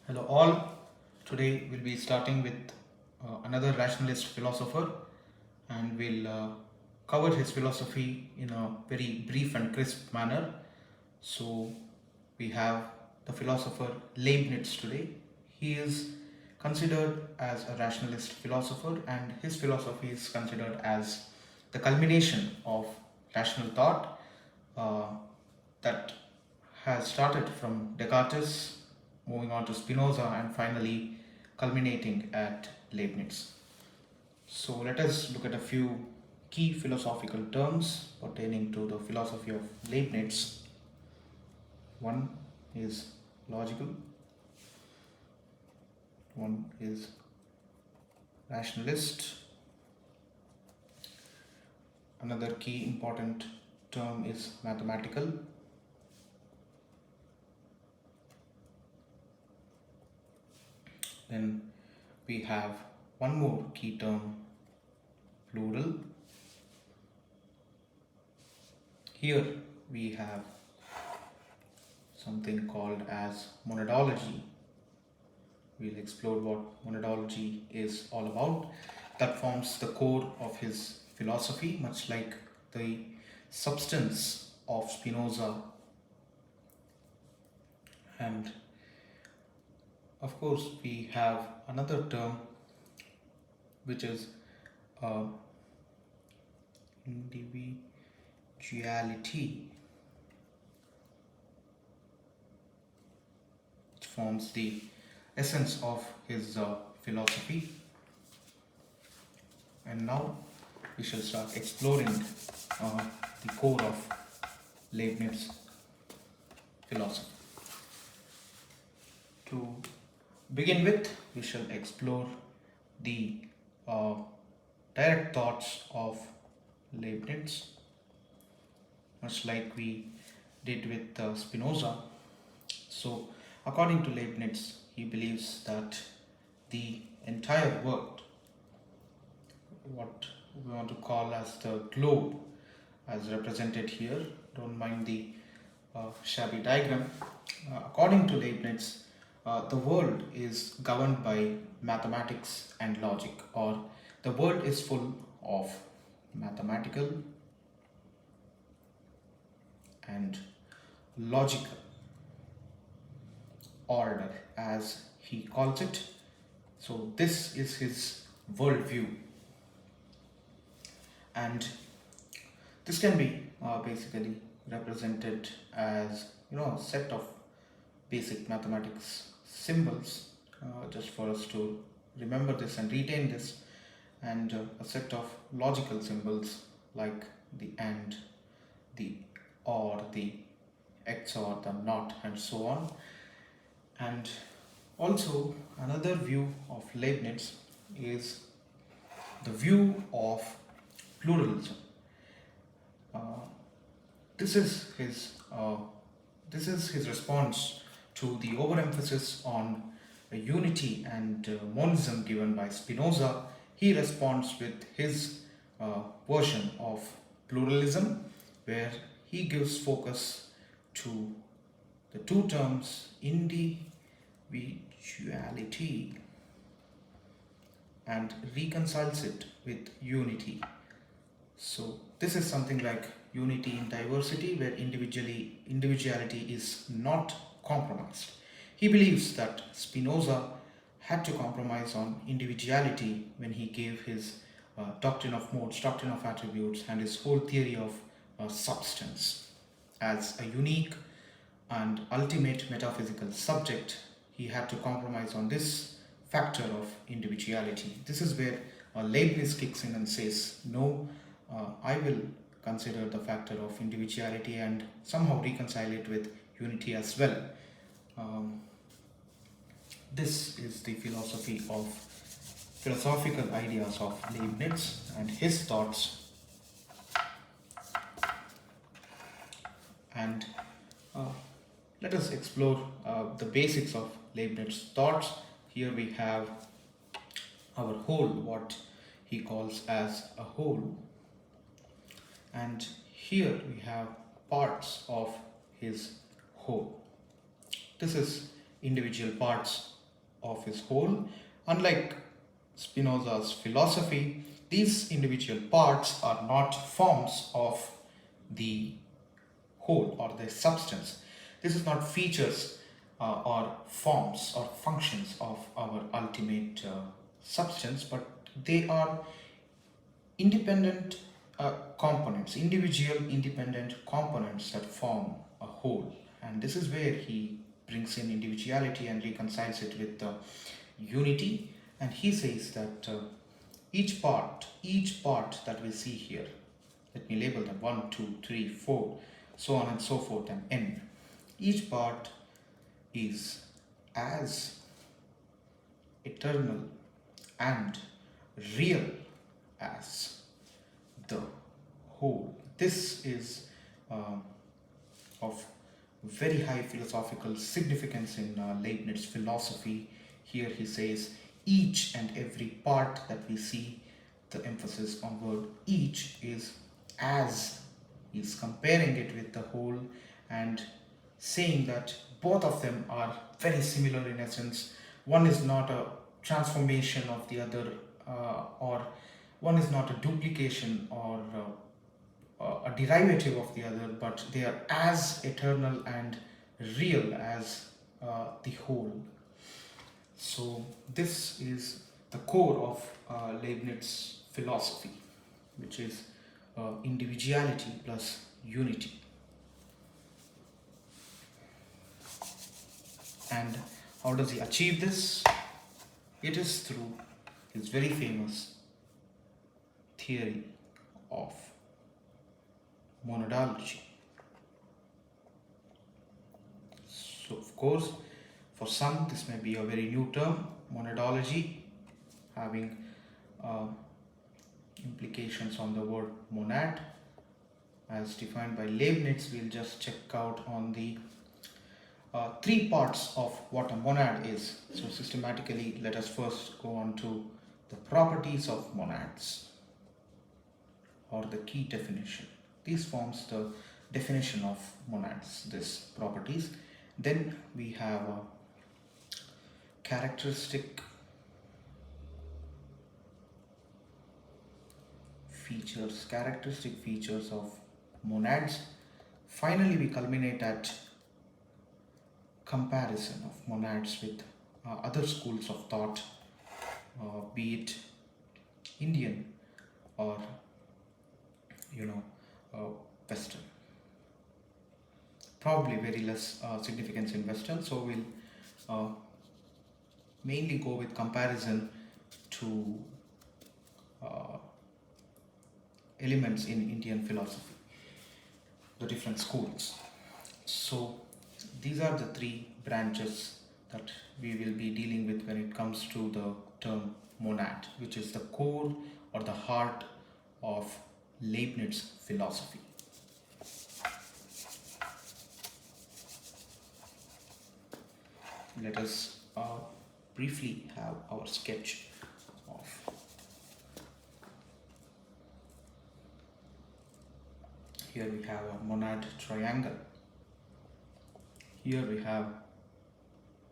Hello all. Today we'll be starting with another rationalist philosopher, and we'll cover his philosophy in a very brief and crisp manner. So we have the philosopher Leibnitz today. He is considered as a rationalist philosopher, and his philosophy is considered as the culmination of rational thought uh, that has started from Descartes, moving on to Spinoza, and finally culminating at Leibniz. So let us look at a few key philosophical terms pertaining to the philosophy of Leibniz. One is logical, one is rationalist, another key important term is mathematical, then we have one more key term, plural. Here we have something called as monadology. We'll explore what monadology is all about. That forms the core of his philosophy, much like the substance of Spinoza. And of course, we have another term which is uh, individuality, which forms the essence of his philosophy. And now we shall start exploring the core of Leibniz philosophy. To begin with, we shall explore the uh, direct thoughts of Leibniz, much like we did with Spinoza. So, according to Leibniz, he believes that the entire world, what we want to call as the globe, as represented here, don't mind the shabby diagram. According to Leibniz, the world is governed by mathematics and logic, or the world is full of mathematical and logical order, as he calls it. So, this is his worldview, and this can be basically represented as a set of basic mathematics symbols, just for us to remember this and retain this, and a set of logical symbols like the and, the or, the XOR, the not, and so on. And also, another view of Leibniz is the view of pluralism. Uh, this is his response to the overemphasis on unity and monism given by Spinoza. He responds with his version of pluralism, where he gives focus to the two terms individuality and reconciles it with unity. So this is something like unity in diversity, where individuality is not compromised. He believes that Spinoza had to compromise on individuality when he gave his doctrine of modes, doctrine of attributes, and his whole theory of substance. As a unique and ultimate metaphysical subject, he had to compromise on this factor of individuality. This is where Leibniz kicks in and says, no, I will consider the factor of individuality and somehow reconcile it with unity as well. This is the philosophical ideas of Leibniz and his thoughts. And let us explore the basics of Leibniz thoughts. Here we have our whole, what he calls as a whole, and here we have parts of his whole. This is individual parts of his whole. Unlike Spinoza's philosophy, these individual parts are not forms of the whole or the substance. This is not features or forms or functions of our ultimate substance, but they are independent components, individual independent components that form a whole. And this is where he brings in individuality and reconciles it with unity. And he says that each part that we see here, let me label them 1, 2, 3, 4, so on and so forth, and n. Each part is as eternal and real as the whole. This is of very high philosophical significance in Leibniz philosophy. Here he says each and every part that we see, the emphasis on word each, is as. He's comparing it with the whole and saying that both of them are very similar in essence. One is not a transformation of the other, or one is not a duplication or a derivative of the other, but they are as eternal and real as the whole. So this is the core of Leibniz philosophy, which is individuality plus unity. And how does he achieve this? It is through his very famous theory of monadology. So of course, for some this may be a very new term, monadology, having implications on the word monad. As defined by Leibniz, we'll just check out on the three parts of what a monad is. So systematically, let us first go on to the properties of monads, or the key definition. These forms the definition of monads, these properties. Then we have characteristic features of monads. Finally, we culminate at comparison of monads with other schools of thought, be it Indian or Western. Probably very less significance in Western, so we'll mainly go with comparison to elements in Indian philosophy, the different schools. So these are the three branches that we will be dealing with when it comes to the term monad, which is the core or the heart of Leibniz philosophy. Let us briefly have our sketch of here we have a monad triangle. Here we have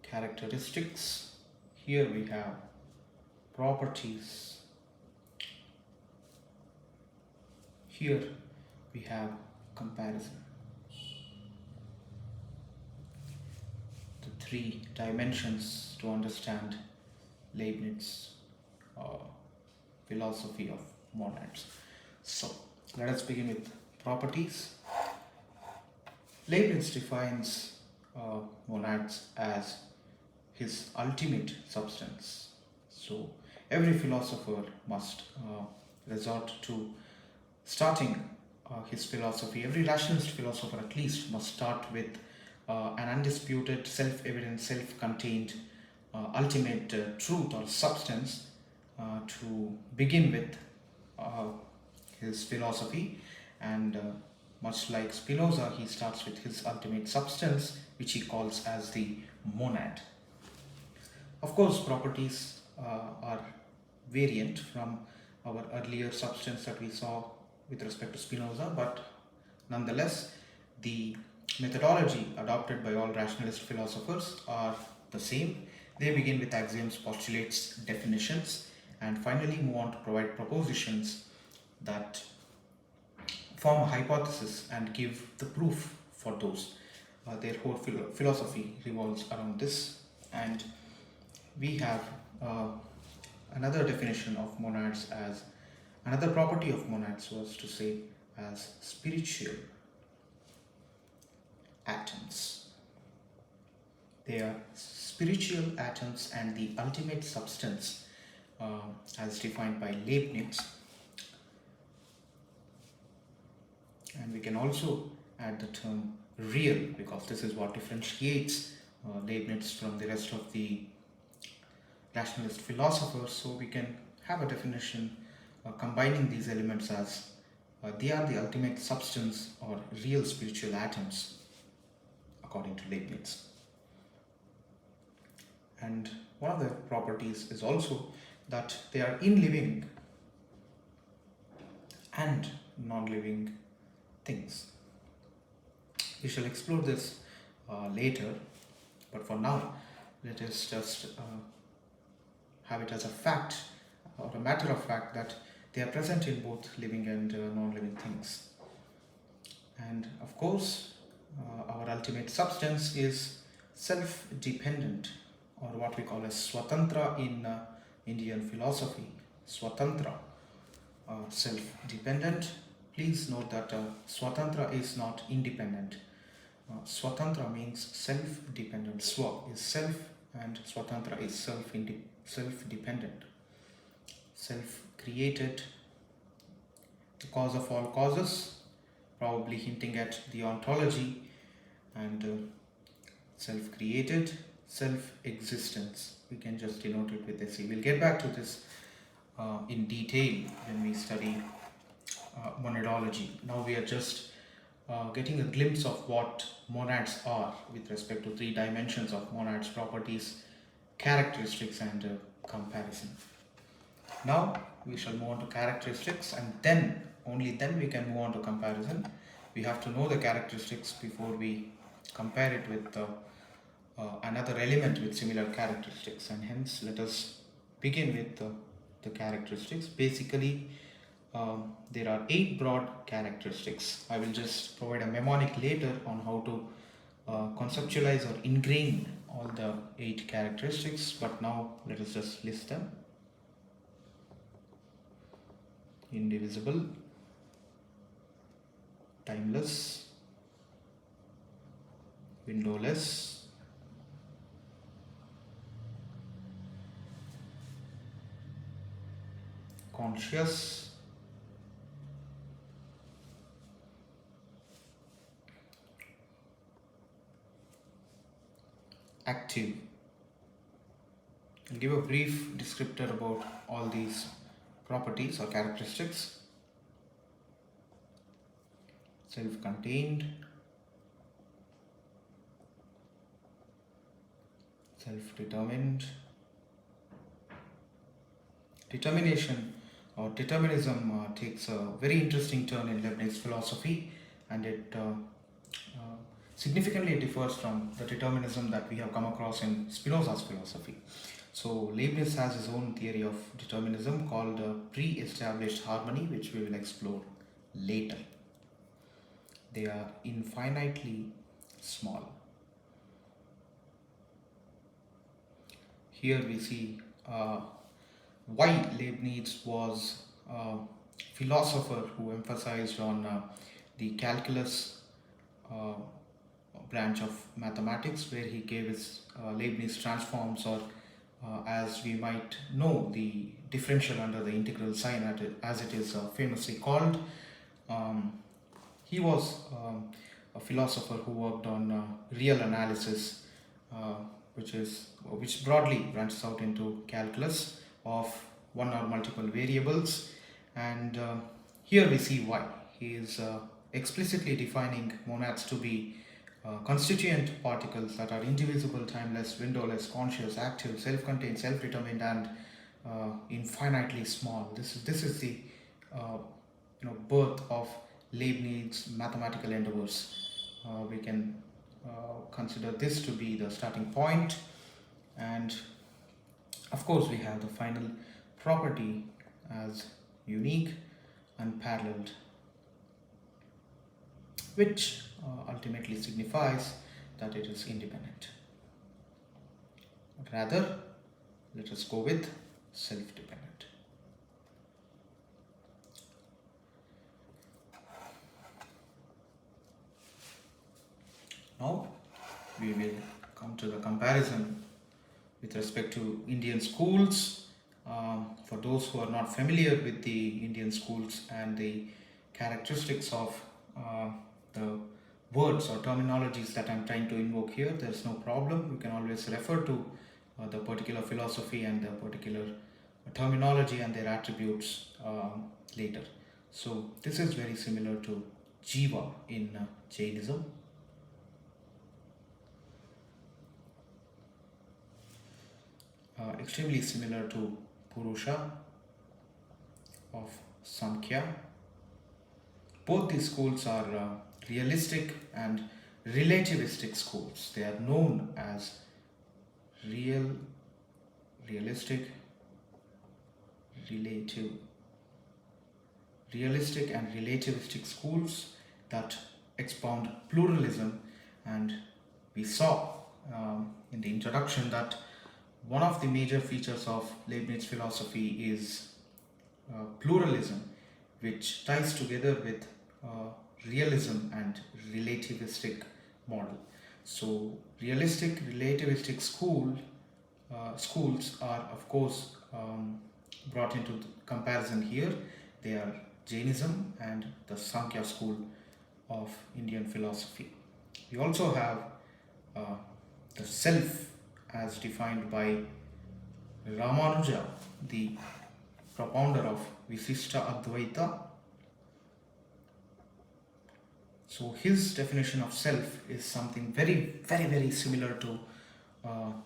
characteristics. Here we have properties. Here we have comparison. The three dimensions to understand Leibniz philosophy of monads. So let us begin with properties. Leibniz defines monads as his ultimate substance. So every philosopher must resort to starting his philosophy. Every rationalist philosopher at least must start with an undisputed, self-evident, self-contained ultimate truth or substance to begin with his philosophy. And much like Spinoza, he starts with his ultimate substance, which he calls as the monad. Of course, properties are variant from our earlier substance that we saw with respect to Spinoza, but nonetheless, the methodology adopted by all rationalist philosophers are the same. They begin with axioms, postulates, definitions, and finally move on to provide propositions that form a hypothesis and give the proof for those. Their whole philosophy revolves around this. And we have another definition of monads as another property of monads was to say as spiritual atoms. They are spiritual atoms and the ultimate substance as defined by Leibnitz. And we can also add the term real because this is what differentiates Leibniz from the rest of the rationalist philosophers. So we can have a definition combining these elements as they are the ultimate substance or real spiritual atoms according to Leibniz. And one of the properties is also that they are in-living and non-living things. We shall explore this later, but for now let us just have it as a fact or a matter of fact that they are present in both living and non-living things. And of course our ultimate substance is self-dependent, or what we call as swatantra in Indian philosophy. Swatantra, self-dependent. Please note that swatantra is not independent. Swatantra means self-dependent. Swa is self and swatantra is self-dependent. Self-created, the cause of all causes, probably hinting at the ontology, and self-created, self-existence. We can just denote it with SE. We'll get back to this in detail when we study monadology. Now we are just getting a glimpse of what monads are with respect to three dimensions of monads: properties, characteristics, and comparison. Now we shall move on to characteristics, and then only then we can move on to comparison. We have to know the characteristics before we compare it with another element with similar characteristics, and hence let us begin with the characteristics. Basically there are 8 broad characteristics. I will just provide a mnemonic later on how to conceptualize or ingrain all the 8 characteristics, but now let us just list them. Indivisible, timeless, windowless, conscious, active. I'll give a brief descriptor about all these properties or characteristics. Self-contained, self-determined. Determination or determinism takes a very interesting turn in Leibniz philosophy, and it significantly differs from the determinism that we have come across in Spinoza's philosophy. So Leibniz has his own theory of determinism called pre-established harmony, which we will explore later. They are infinitely small. Here we see why Leibniz was a philosopher who emphasized on the calculus branch of mathematics, where he gave his Leibniz transforms, or as we might know, the differential under the integral sign, as it is famously called. He was a philosopher who worked on real analysis, which broadly branches out into calculus of one or multiple variables, and here we see why. He is explicitly defining monads to be constituent particles that are indivisible, timeless, windowless, conscious, active, self-contained, self-determined, and infinitely small. This is the birth of Leibniz mathematical endeavors. We can consider this to be the starting point, and Of course, we have the final property as unique, unparalleled, which ultimately signifies that it is independent. Rather, let us go with self-dependent. Now, we will come to the comparison with respect to Indian schools. For those who are not familiar with the Indian schools and the characteristics of the words or terminologies that I'm trying to invoke here, there's no problem. You can always refer to the particular philosophy and the particular terminology and their attributes later. So this is very similar to Jiva in Jainism. Extremely similar to Purusha of Samkhya. Both these schools are realistic and relativistic schools. They are known as realistic, and relativistic schools that expound pluralism, and we saw in the introduction that one of the major features of Leibniz philosophy is pluralism, which ties together with realism and relativistic model. So realistic, relativistic schools are of course brought into comparison here. They are Jainism and the Sankhya school of Indian philosophy. We also have the self as defined by Ramanuja, the propounder of Visishta Advaita. So his definition of self is something very, very, very similar to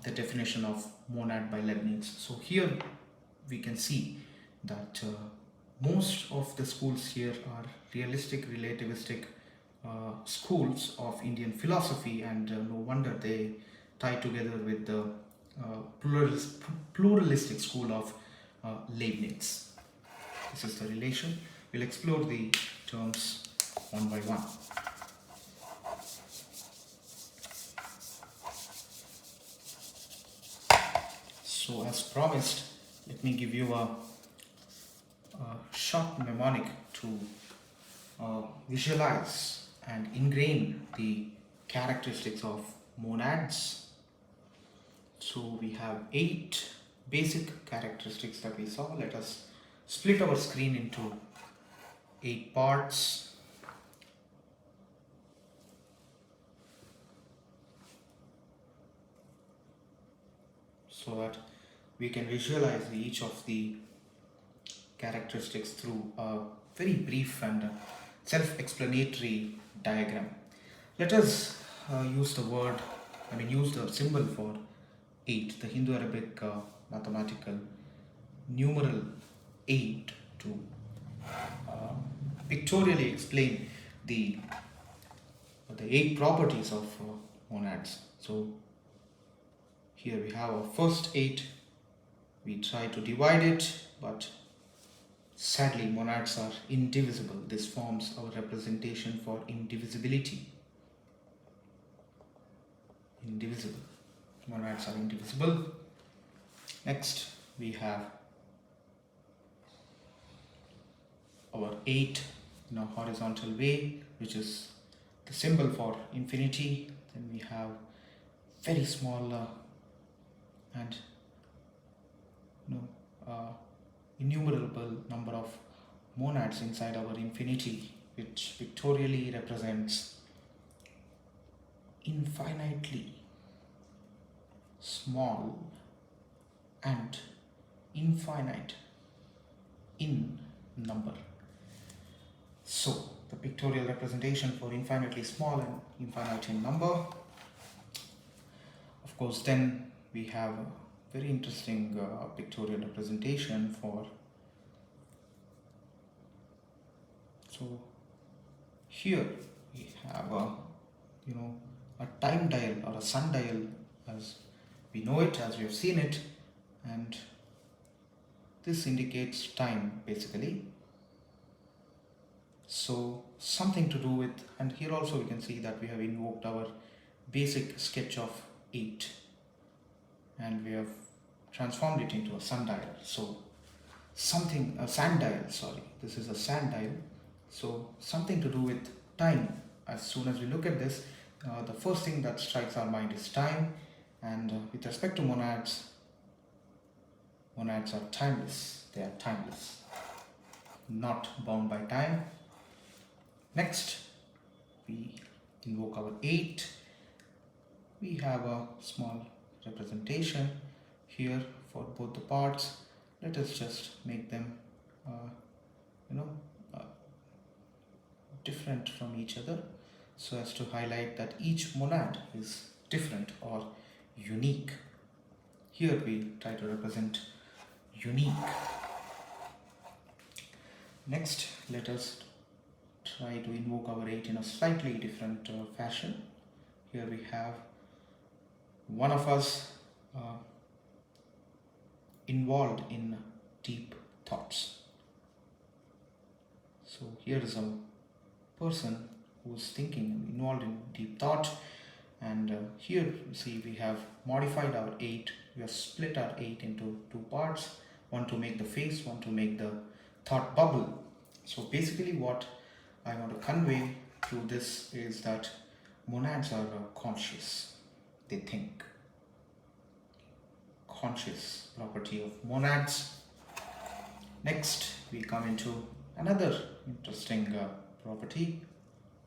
the definition of monad by Leibniz. So here we can see that most of the schools here are realistic, relativistic schools of Indian philosophy, and no wonder they tie together with the pluralistic school of Leibniz. This is the relation. We'll explore the terms one by one. So as promised, let me give you a short mnemonic to visualize and ingrain the characteristics of monads. So we have 8 basic characteristics that we saw. Let us split our screen into 8 parts. So that we can visualize each of the characteristics through a very brief and self-explanatory diagram. Let us use the symbol for 8, the Hindu-Arabic mathematical numeral 8, to pictorially explain the 8 properties of monads. So here we have our first 8. We try to divide it, but sadly monads are indivisible. This forms our representation for indivisibility. Indivisible. Monads are indivisible. Next we have our 8 in a horizontal way, which is the symbol for infinity. Then we have very small and innumerable number of monads inside our infinity, which pictorially represents infinitely small and infinite in number. So the pictorial representation for infinitely small and infinite in number. Of course, then we have a very interesting pictorial representation for, so here we have a time dial or a sundial as we know it, as we have seen it, and this indicates time basically. So something to do with, and here also we can see that we have invoked our basic sketch of 8 and we have transformed it into a sundial. So something, a sanddial, sorry, this is a sanddial. So something to do with time. As soon as we look at this, the first thing that strikes our mind is time, and with respect to monads, monads are timeless. They are timeless, not bound by time. Next, we invoke our 8. We have a small representation here for both the parts. Let us just make them different from each other, so as to highlight that each monad is different or unique. Here we try to represent unique. Next, let us try to invoke our 8 in a slightly different fashion. Here we have one of us involved in deep thoughts. So here is a person who is thinking, involved in deep thought, and here you see we have modified our 8. We have split our 8 into 2 parts, one to make the face, one to make the thought bubble. So basically what I want to convey through this is that monads are conscious. They think. Conscious property of monads. Next, we come into another interesting property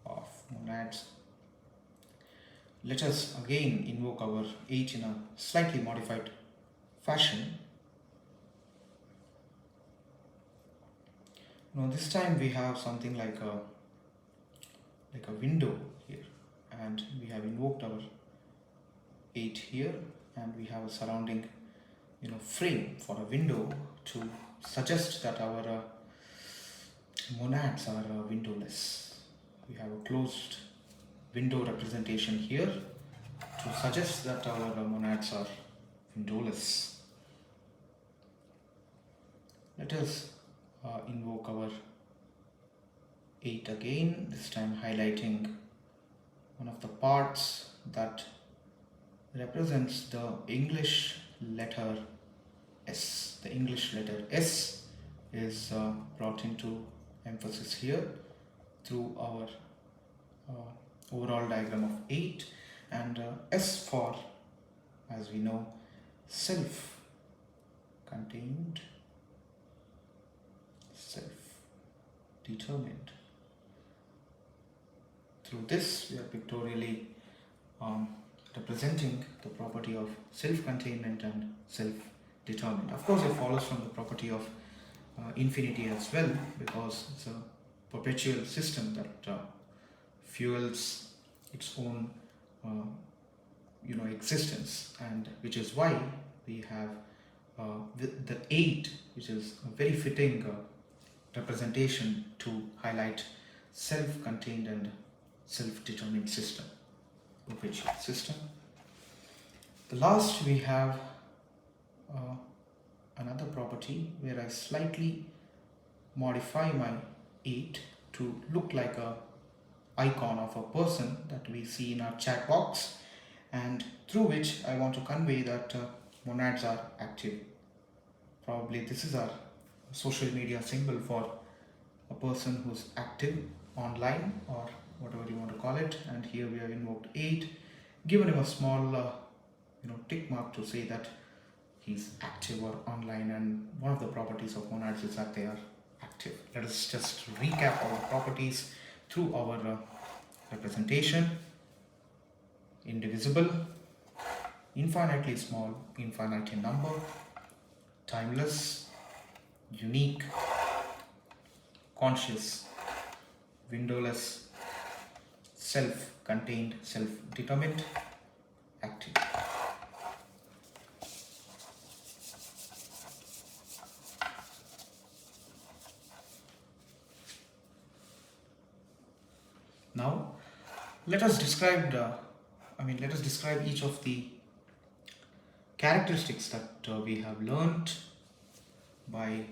of monads. Let us again invoke our 8 in a slightly modified fashion. Now this time we have something like a window here, and we have invoked our 8 here, and we have a surrounding frame for a window to suggest that our monads are windowless. We have a closed window representation here to suggest that our monads are windowless. Let us invoke our 8 again, this time highlighting one of the parts that represents the English letter S. The English letter S is brought into emphasis here through our overall diagram of 8, and S for, as we know, self-contained, self-determined. Through this we are pictorially representing the property of self-containment and self-determined. Of course, it follows from the property of infinity as well, because it's a perpetual system that fuels its own existence, and which is why we have the 8, which is a very fitting representation to highlight self-contained and self-determined system, perpetual system. The last, we have another property where I slightly modify my 8 to look like a icon of a person that we see in our chat box, and through which I want to convey that monads are active. Probably this is our social media symbol for a person who's active online, or whatever you want to call it. And here we have invoked 8, given him a small tick mark to say that he's active or online, and one of the properties of monads is that they are active. Let us just recap our properties through our representation. Indivisible, infinitely small, infinite in number, timeless, unique, conscious, windowless, self-contained, self-determined, active. Now, let us describe each of the characteristics that we have learned by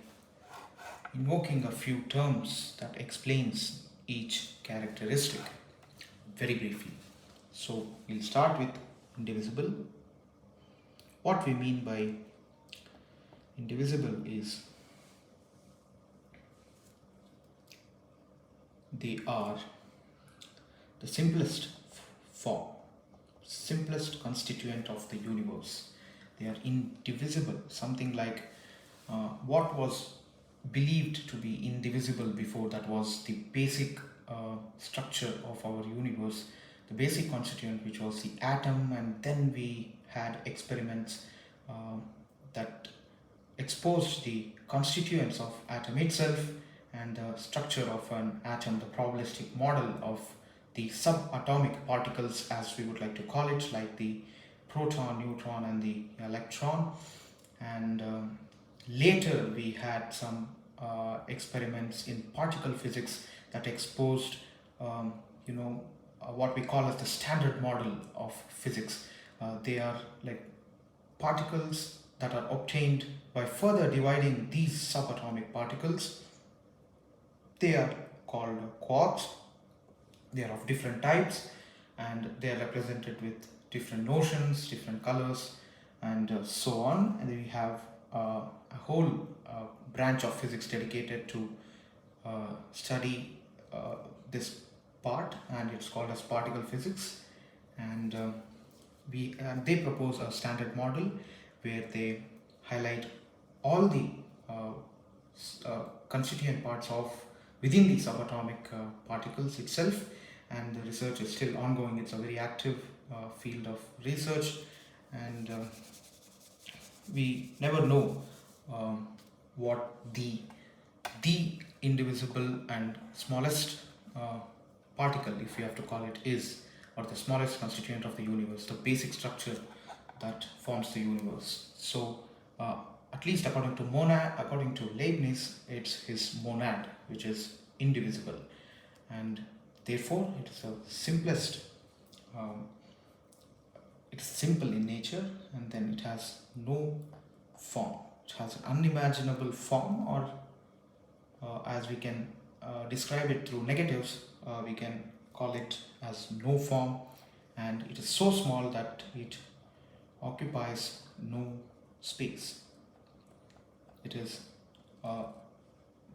invoking a few terms that explains each characteristic very briefly. So we'll start with indivisible. What we mean by indivisible is they are the simplest form, simplest constituent of the universe. They are indivisible, something like what was believed to be indivisible before, that was the basic structure of our universe, the basic constituent, which was the atom, and then we had experiments that exposed the constituents of atom itself and the structure of an atom, the probabilistic model of the subatomic particles, as we would like to call it, like the proton, neutron, and the electron. And later we had some experiments in particle physics that exposed what we call as the standard model of physics. They are like particles that are obtained by further dividing these subatomic particles. They are called quarks. They are of different types and they are represented with different notions, different colors, and so on. And then we have a whole branch of physics dedicated to study this part, and it's called as particle physics. And they propose a standard model where they highlight all the constituent parts of within the subatomic particles itself. And the research is still ongoing. It's a very active field of research, and we never know what the indivisible and smallest particle, if you have to call it, is, or the smallest constituent of the universe, the basic structure that forms the universe. So at least according to Leibnitz, it's his monad which is indivisible, and therefore it is the simplest. It is simple in nature, and then it has no form. It has an unimaginable form, or as we can describe it through negatives, we can call it as no form, and it is so small that it occupies no space. It is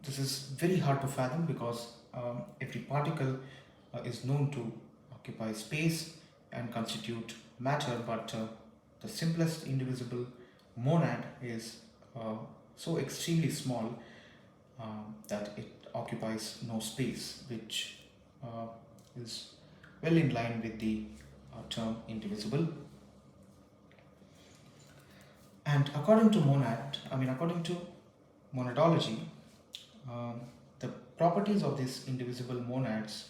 this is very hard to fathom, because every particle is known to occupy space and constitute matter, but the simplest indivisible monad is so extremely small that it occupies no space, which is well in line with the term indivisible. And according to monadology, the properties of these indivisible monads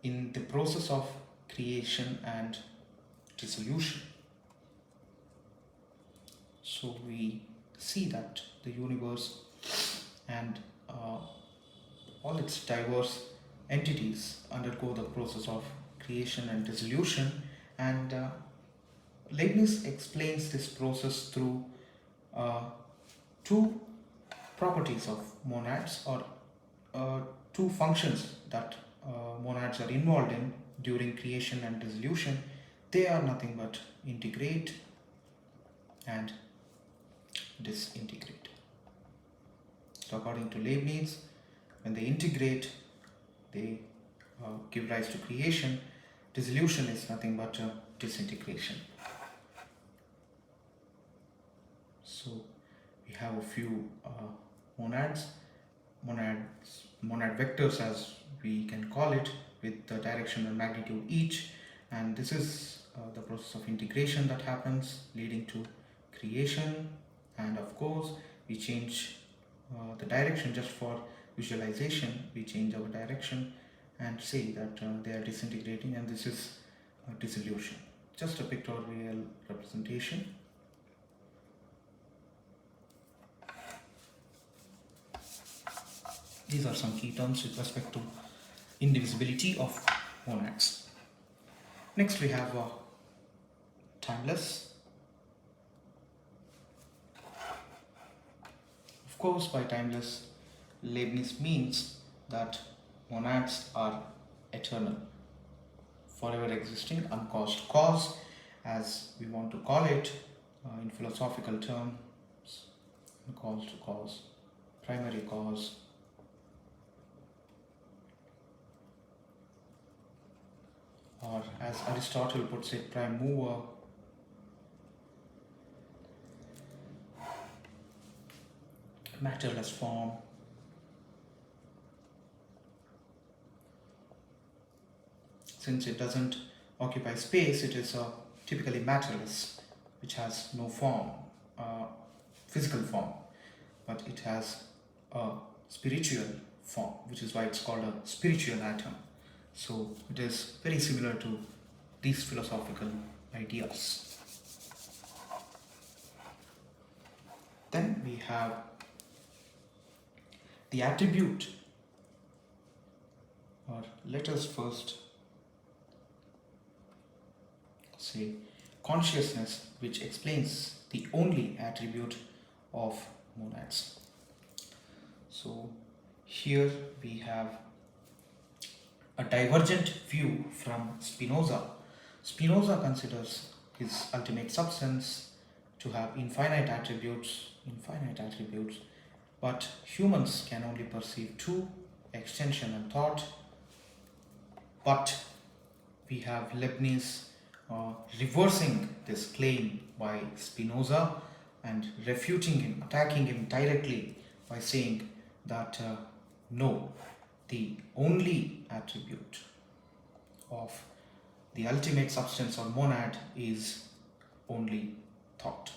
in the process of creation and dissolution. So we see that the universe and all its diverse entities undergo the process of creation and dissolution, and Leibniz explains this process through two properties of monads, or two functions that monads are involved in during creation and dissolution. They are nothing but integrate and disintegrate. So according to Leibniz, when they integrate, they give rise to creation. Dissolution is nothing but disintegration. So we have a few monad vectors, as we can call it, with the direction and magnitude each, and this is the process of integration that happens, leading to creation. And of course we change the direction. Just for visualization, we change our direction and say that they are disintegrating, and this is dissolution. Just a pictorial representation. These are some key terms with respect to indivisibility of monads. Next we have timeless. Of course, by timeless, Leibniz means that monads are eternal, forever existing, uncaused cause, as we want to call it in philosophical terms, uncaused cause, primary cause, or as Aristotle puts it, prime mover, matterless form, since it doesn't occupy space, it is typically matterless, which has no form, physical form, but it has a spiritual form, which is why it's called a spiritual atom. So it is very similar to these philosophical ideas. Then we have the attribute, or let us first say consciousness, which explains the only attribute of monads. So here we have a divergent view from Spinoza. Spinoza considers his ultimate substance to have infinite attributes, but humans can only perceive two, extension and thought. But we have Leibniz reversing this claim by Spinoza and refuting him, attacking him directly by saying that no, the only attribute of the ultimate substance or monad is only thought.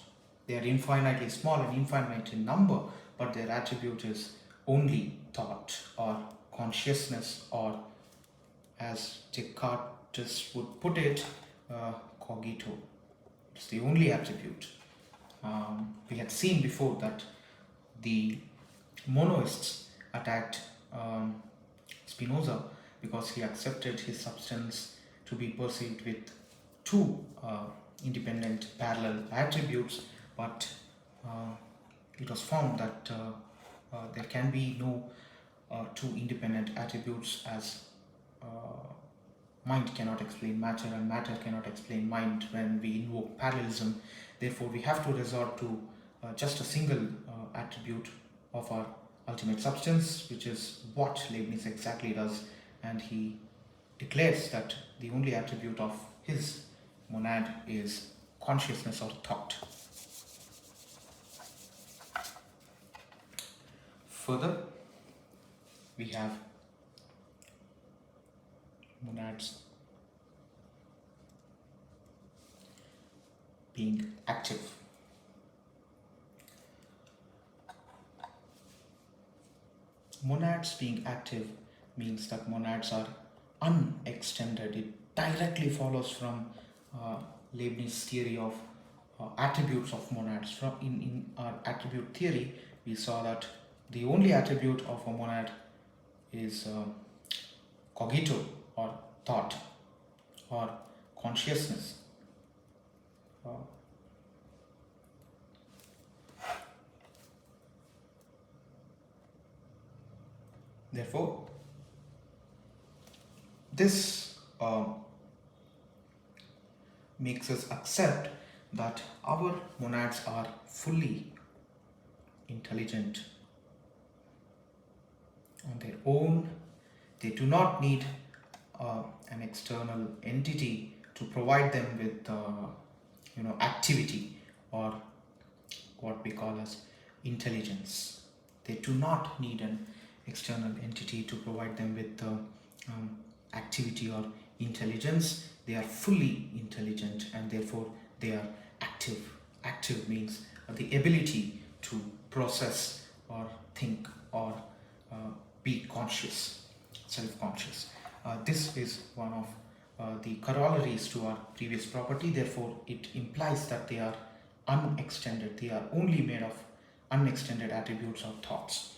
They are infinitely small and infinite in number, but their attribute is only thought or consciousness, or as Descartes would put it, cogito. It's the only attribute. We had seen before that the monoists attacked Spinoza because he accepted his substance to be perceived with two independent parallel attributes, but it was found that there can be no two independent attributes, as mind cannot explain matter and matter cannot explain mind when we invoke parallelism. Therefore, we have to resort to just a single attribute of our ultimate substance, which is what Leibniz exactly does, and he declares that the only attribute of his monad is consciousness or thought. Further, we have monads being active. Monads being active means that monads are unextended. It directly follows from Leibniz's theory of attributes of monads. From in our attribute theory, we saw that the only attribute of a monad is cogito, or thought, or consciousness. Therefore, this makes us accept that our monads are fully intelligent on their own. They do not need an external entity to provide them with activity, or what we call as intelligence. They do not need an external entity to provide them with activity or intelligence. They are fully intelligent and therefore they are active. Active means the ability to process or think or be conscious, self-conscious. This is one of the corollaries to our previous property. Therefore, it implies that they are unextended. They are only made of unextended attributes or thoughts.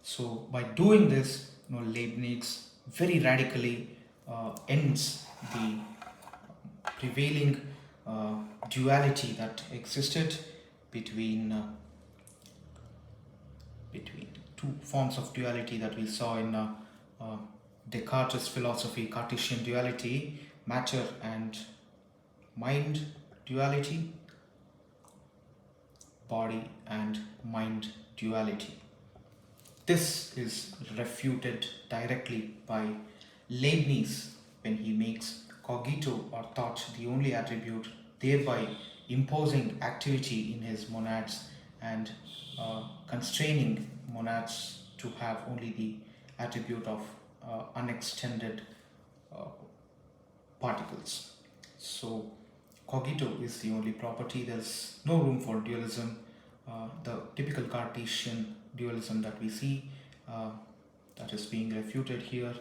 So by doing this, Leibniz very radically ends the prevailing duality that existed between two forms of duality that we saw in uh, Descartes' philosophy: Cartesian duality, matter and mind duality, body and mind duality. This is refuted directly by Leibniz when he makes cogito or thought the only attribute, thereby imposing activity in his monads and constraining monads to have only the attribute of unextended uh, particles. So cogito is the only property. There's no room for dualism. The typical Cartesian dualism that we see, that is being refuted here,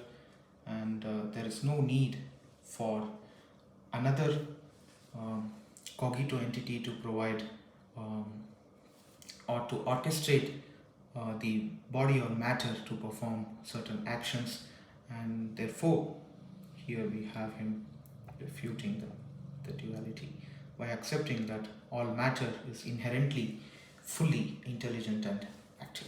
and there is no need for another cogito entity to provide or to orchestrate the body or matter to perform certain actions, and therefore here we have him refuting the duality by accepting that all matter is inherently fully intelligent and active.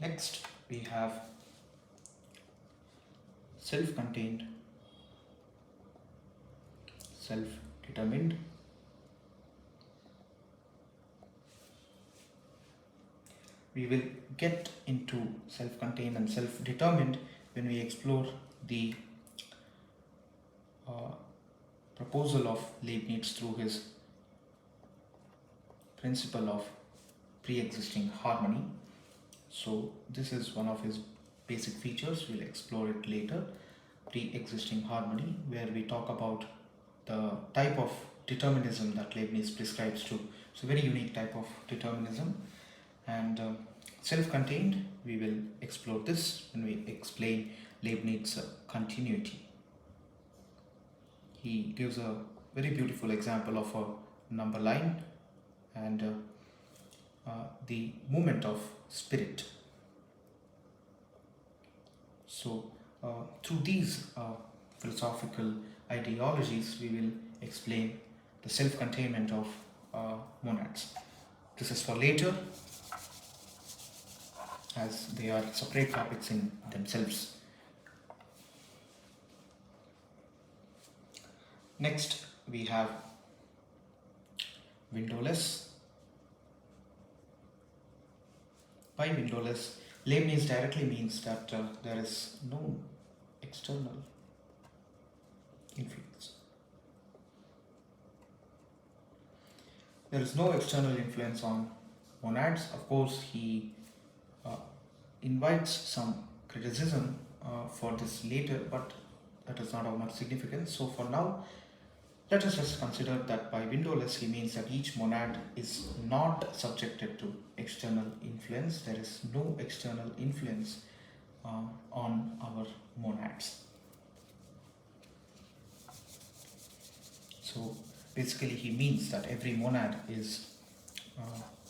Next, we have self-contained, self-determined. We will get into self-contained and self-determined when we explore the proposal of Leibniz through his principle of pre-existing harmony. So this is one of his basic features. We'll explore it later. Pre-existing harmony, where we talk about the type of determinism that Leibniz prescribes to. It's a very unique type of determinism. And self-contained, we will explore this when we explain Leibniz's continuity. He gives a very beautiful example of a number line and the movement of spirit. So through these philosophical ideologies, we will explain the self-containment of monads. This is for later, as they are separate topics in themselves. Next, we have windowless. By windowless, Leibniz directly means that there is no external influence. There is no external influence on monads. Of course, he invites some criticism for this later, but that is not of much significance. So for now, let us just consider that by windowless he means that each monad is not subjected to external influence. There is no external influence on our monads. So basically he means that every monad is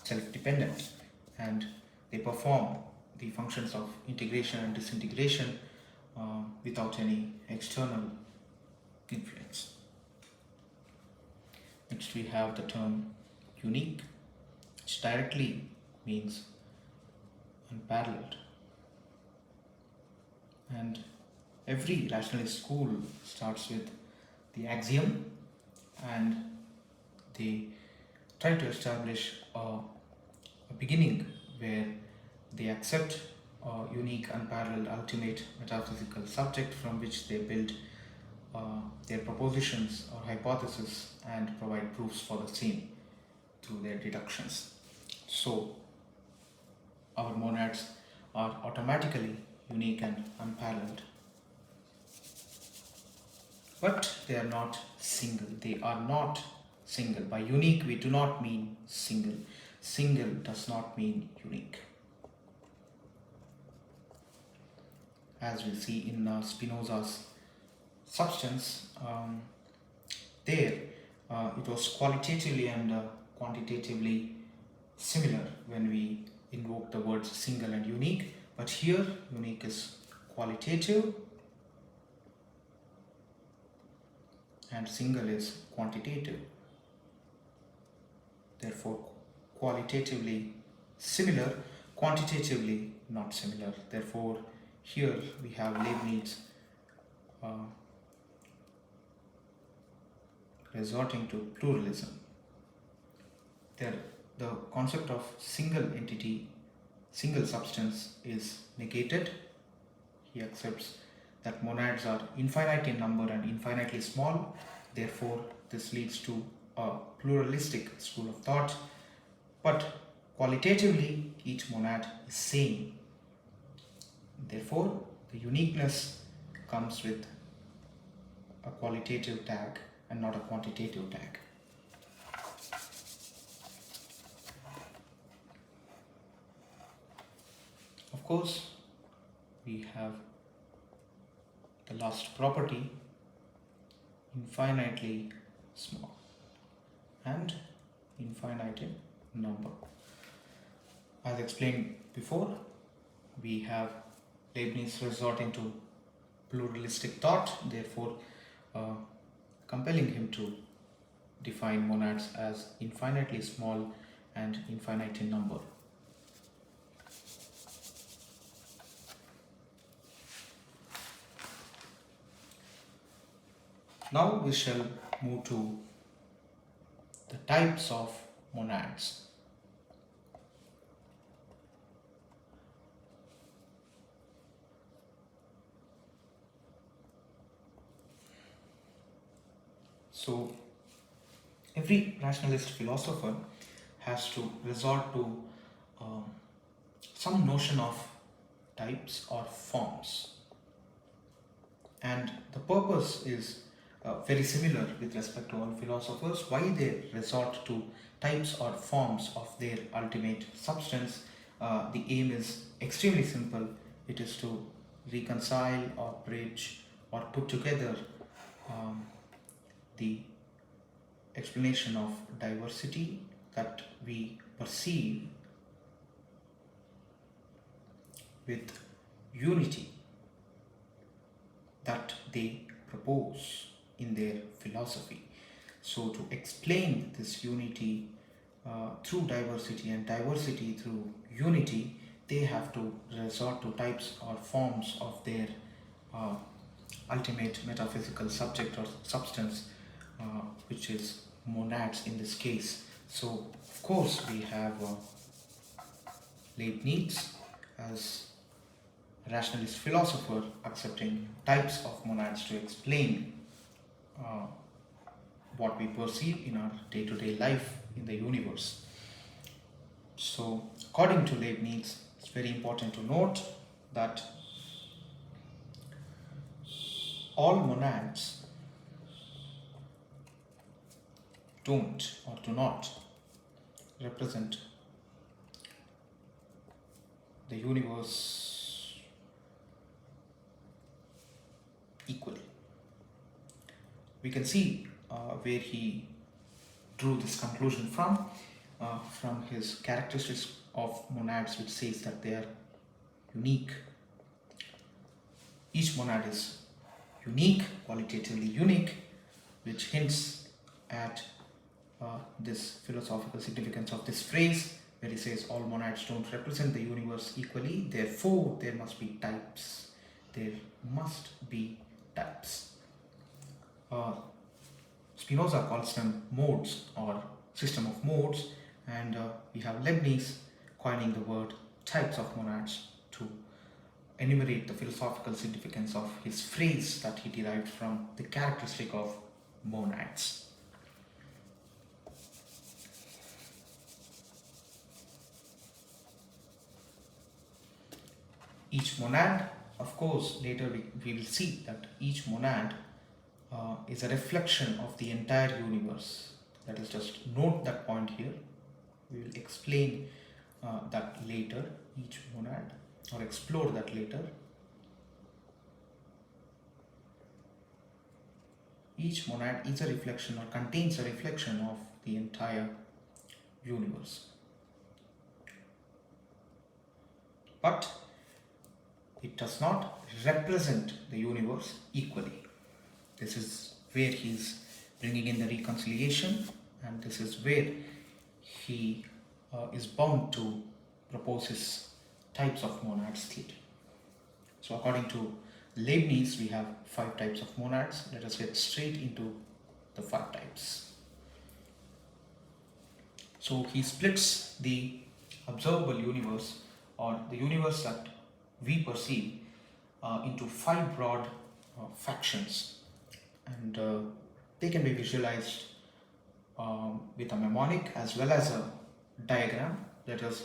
self-dependent and they perform the functions of integration and disintegration without any external influence. Next, we have the term unique, which directly means unparalleled. And every rationalist school starts with the axiom, and they try to establish a beginning where they accept a unique, unparalleled, ultimate metaphysical subject from which they build their propositions or hypotheses and provide proofs for the same through their deductions. So our monads are automatically unique and unparalleled. But they are not single. They are not single. By unique, we do not mean single. Single does not mean unique. As we see in Spinoza's substance, it was qualitatively and quantitatively similar when we invoke the words single and unique, but here unique is qualitative and single is quantitative. Therefore, qualitatively similar, quantitatively not similar. Therefore, here we have Leibnitz resorting to pluralism. There, the concept of single entity, single substance is negated. He accepts that monads are infinite in number and infinitely small. Therefore, this leads to a pluralistic school of thought. But qualitatively, each monad is same. Therefore, the uniqueness comes with a qualitative tag and not a quantitative tag. Of course, we have the last property, infinitely small and infinite in number. As explained before, we have Leibniz resorting to pluralistic thought, therefore compelling him to define monads as infinitely small and infinite in number. Now we shall move to the types of monads. So, every rationalist philosopher has to resort to some notion of types or forms, and the purpose is very similar with respect to all philosophers. Why they resort to types or forms of their ultimate substance? The aim is extremely simple. It is to reconcile or bridge or put together the explanation of diversity that we perceive with unity that they propose in their philosophy. So to explain this unity through diversity and diversity through unity, they have to resort to types or forms of their ultimate metaphysical subject or substance, which is monads in this case. So of course we have Leibniz as a rationalist philosopher accepting types of monads to explain what we perceive in our day-to-day life in the universe. So according to Leibniz, it's very important to note that all monads don't or do not represent the universe equally. We can see where he drew this conclusion from his characteristics of monads, which says that they are unique. Each monad is unique, qualitatively unique, which hints at this philosophical significance of this phrase, where he says all monads don't represent the universe equally, therefore there must be types. There must be types. Spinoza calls them modes or system of modes, and we have Leibniz coining the word types of monads to enumerate the philosophical significance of his phrase that he derived from the characteristic of monads. Each monad, of course, later we will see that each monad is a reflection of the entire universe. Let us just note that point here. We will explain that later, each monad, or explore that later. Each monad is a reflection or contains a reflection of the entire universe. but it does not represent the universe equally. This is where he's bringing in the reconciliation, and this is where he is bound to propose his types of monads theory. So according to Leibnitz, we have 5 types of monads. Let us get straight into the 5 types. So he splits the observable universe, or the universe that we perceive, into 5 broad factions, and they can be visualized with a mnemonic as well as a diagram. Let us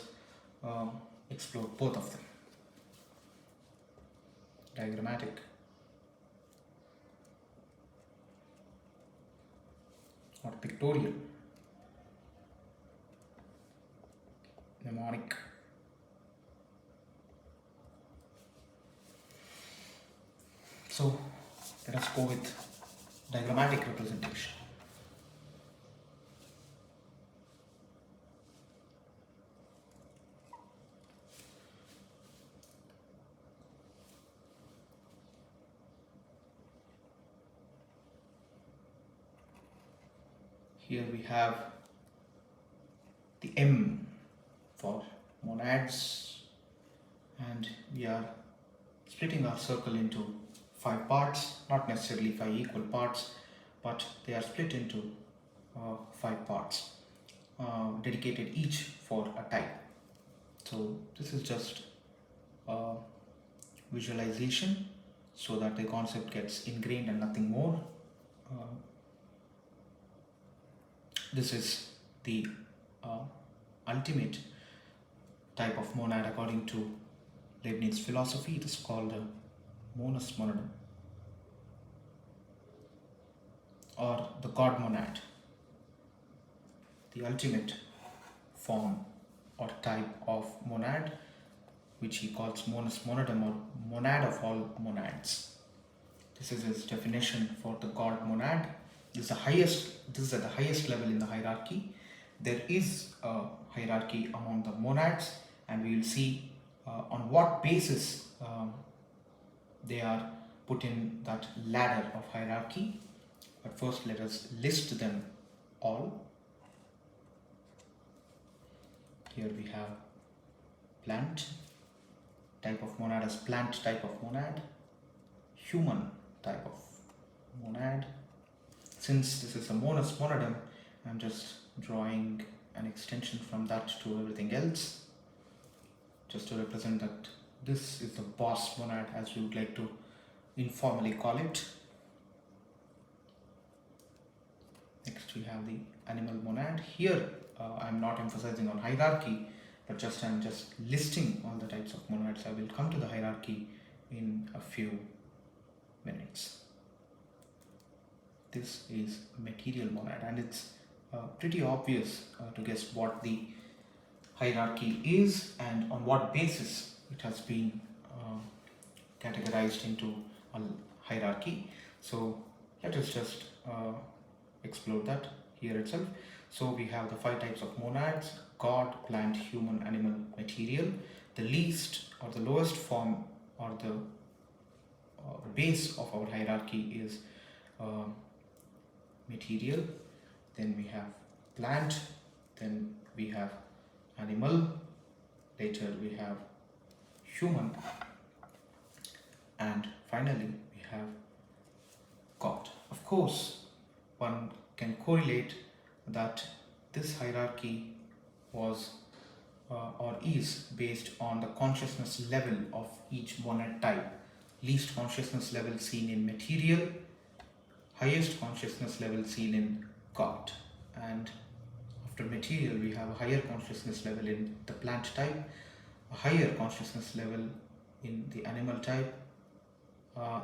explore both of them. Diagrammatic or pictorial, mnemonic. So let us go with diagrammatic representation. Here we have the M for monads, and we are splitting our circle into 5 parts, not necessarily 5 equal parts, but they are split into 5 parts, dedicated each for a type. So this is just visualization so that the concept gets ingrained and nothing more. This is the ultimate type of monad according to Leibniz philosophy. It is called the monus monadum, or the god monad, the ultimate form or type of monad, which he calls monus monadum, or monad of all monads. This is his definition for the god monad. This is at the highest level in the hierarchy. There is a hierarchy among the monads, and we will see on what basis they are put in that ladder of hierarchy. But first let us list them all. Here we have plant, type of monad as plant type of monad, human type of monad. Since this is a monus monadum, I'm just drawing an extension from that to everything else, just to represent that this is the boss monad, as we would like to informally call it. Next we have the animal monad. Here I'm not emphasizing on hierarchy, but I'm just listing all the types of monads. I will come to the hierarchy in a few minutes. This is material monad, and it's pretty obvious to guess what the hierarchy is and on what basis it has been categorized into a hierarchy. So let us just explore that here itself. So we have the 5 types of monads: god, plant, human, animal, material. The least or the lowest form, or the base of our hierarchy, is material. Then we have plant, then we have animal, later we have human, and finally we have God. Of course, one can correlate that this hierarchy was or is based on the consciousness level of each monad type. Least consciousness level seen in material, highest consciousness level seen in God, and after material we have a higher consciousness level in the plant type, a higher consciousness level in the animal type,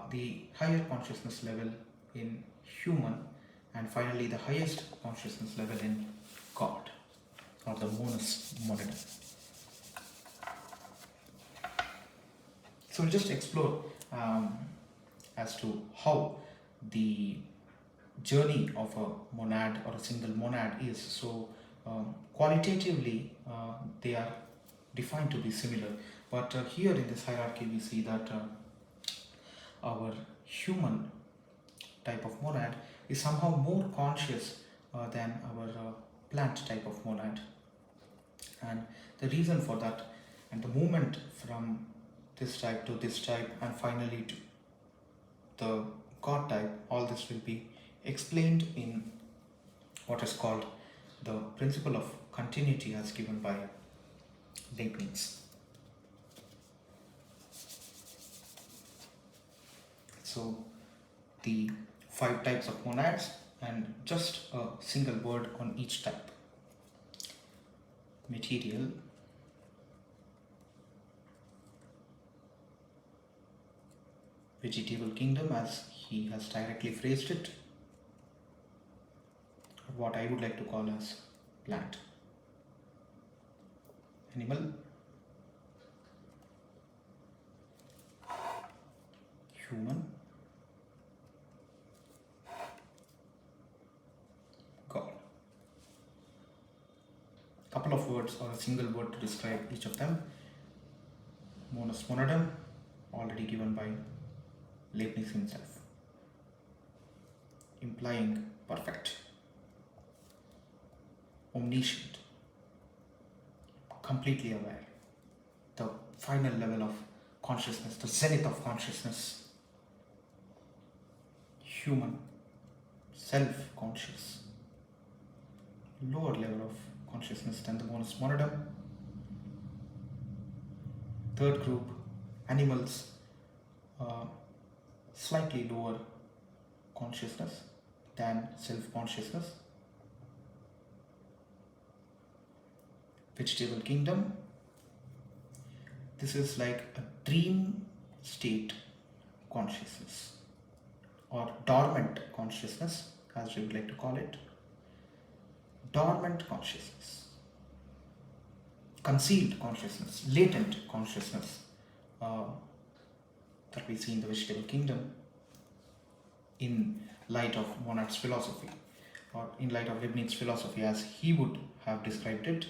the higher consciousness level in human, and finally the highest consciousness level in God, or the monus monadum. So we'll just explore as to how the journey of a monad or a single monad is. So qualitatively they are defined to be similar. But here in this hierarchy we see that our human type of monad is somehow more conscious than our plant type of monad. And the reason for that, and the movement from this type to this type and finally to the God type, all this will be explained in what is called the principle of continuity as given by Leibnitz. So the 5 types of monads and just a single word on each type. Material, vegetable kingdom as he has directly phrased it, or what I would like to call as plant. Animal, human, God. Couple of words or a single word to describe each of them. Monus monadum, already given by Leibniz himself, implying perfect. Omniscient, completely aware, the final level of consciousness, the zenith of consciousness. Human, self-conscious, lower level of consciousness than the monus monadum. Third group, animals, slightly lower consciousness than self-consciousness. Vegetable kingdom, this is like a dream state consciousness or dormant consciousness as we would like to call it. Dormant consciousness, concealed consciousness, latent consciousness that we see in the vegetable kingdom in light of Monad's philosophy, or in light of Leibniz's philosophy as he would have described it.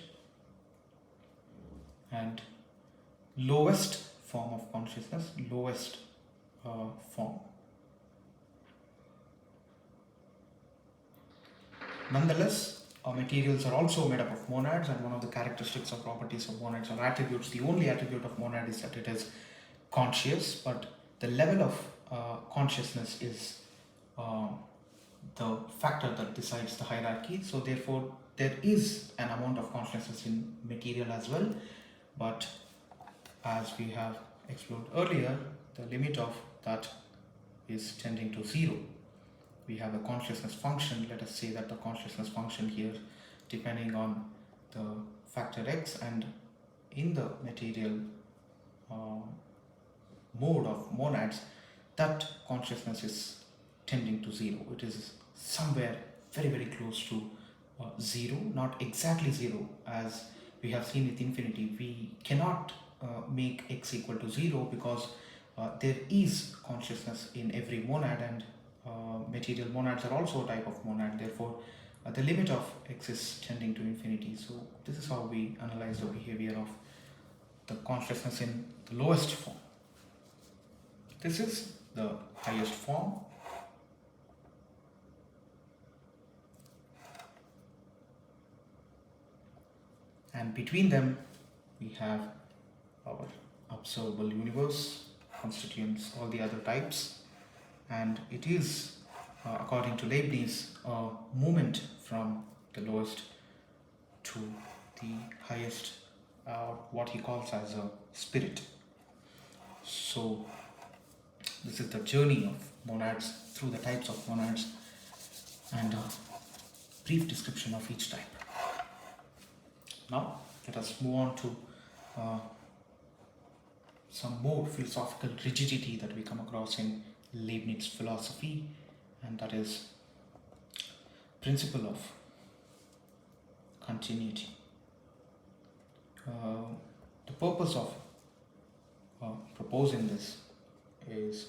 And lowest form of consciousness, lowest form. Nonetheless, materials are also made up of monads, and one of the characteristics or properties of monads or attributes, the only attribute of monad is that it is conscious, but the level of consciousness is the factor that decides the hierarchy. So therefore there is an amount of consciousness in material as well, but as we have explored earlier, the limit of that is tending to 0. We have a consciousness function. Let us say that the consciousness function here, depending on the factor x, and in the material mode of monads, that consciousness is tending to 0. It is somewhere very, very close to 0, not exactly 0 as we have seen with infinity. We cannot make x equal to 0 because there is consciousness in every monad, and material monads are also a type of monad. Therefore, the limit of x is tending to infinity. So this is how we analyze the behavior of the consciousness in the lowest form. This is the highest form. And between them, we have our observable universe, constituents all the other types, and it is, according to Leibniz, a movement from the lowest to the highest, what he calls as a spirit. So this is the journey of monads through the types of monads, and a brief description of each type. Now let us move on to some more philosophical rigidity that we come across in Leibniz philosophy, and that is principle of continuity. The purpose of proposing this is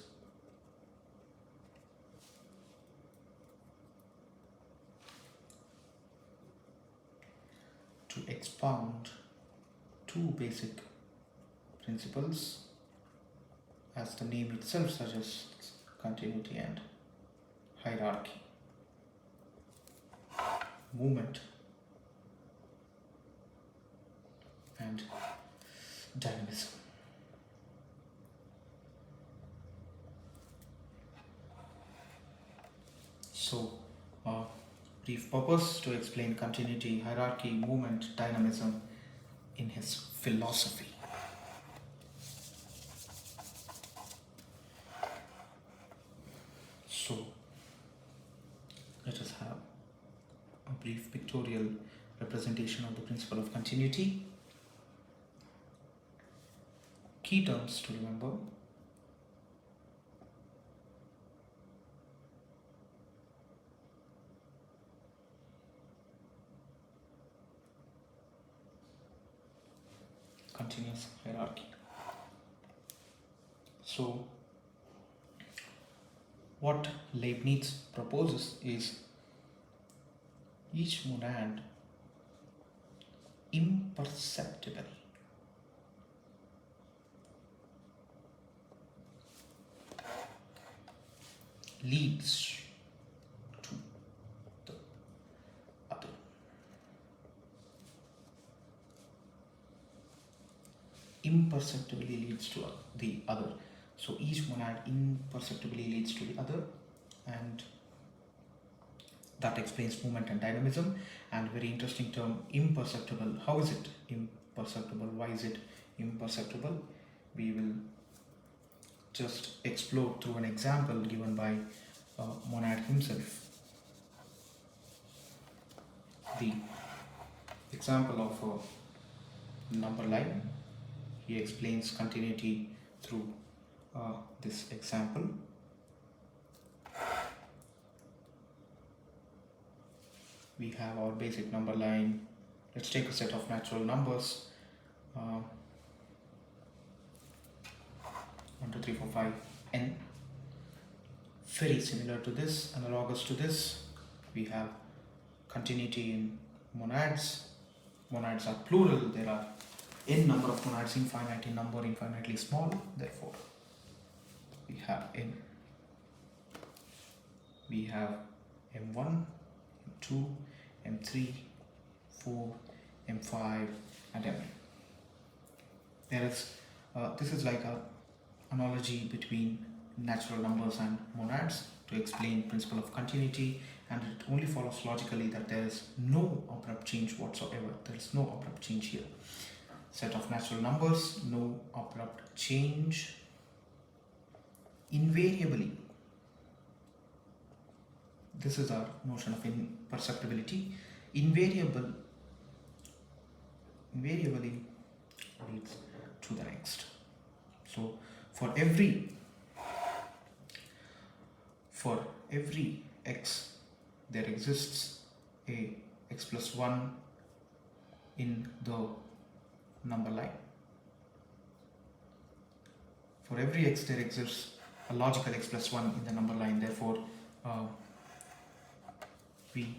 to expound two basic principles, as the name itself suggests, continuity and hierarchy, movement and dynamism. So, brief purpose to explain continuity, hierarchy, movement, dynamism in his philosophy. So, let us have a brief pictorial representation of the principle of continuity. Key terms to remember: continuous hierarchy. So, what Leibnitz proposes is each monad imperceptibly leads to the other. Imperceptibly leads to the other. So each monad imperceptibly leads to the other, and that explains movement and dynamism. And very interesting term, imperceptible. How is it imperceptible? Why is it imperceptible? We will just explore through an example given by monad himself. The example of a number line. He explains continuity through this example. We have our basic number line. Let's take a set of natural numbers. 1, 2, 3, 4, 5, n. Very similar to this, analogous to this. We have continuity in monads. Monads are plural. There are n number of monads, infinite in number, infinitely small. Therefore, we have n. We have m1, m2, m3, 4, m5, and mn. This is like a analogy between natural numbers and monads to explain principle of continuity, and it only follows logically that there is no abrupt change whatsoever. There is no abrupt change here. Set of natural numbers, no abrupt change. Invariably, this is our notion of imperceptibility. Invariably leads to the next. So for every x, there exists a x plus 1 in the number line. For every x, there exists a logical x plus 1 in the number line. Therefore, we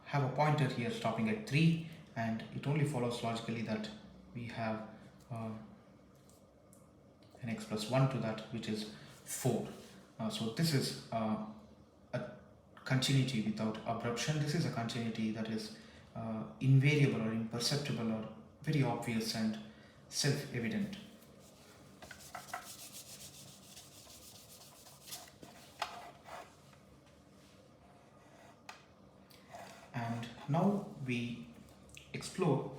have a pointer here stopping at 3, and it only follows logically that we have an x plus 1 to that, which is 4. So this is a continuity without abruption. This is a continuity that is invariable or imperceptible or very obvious and self-evident. And now we explore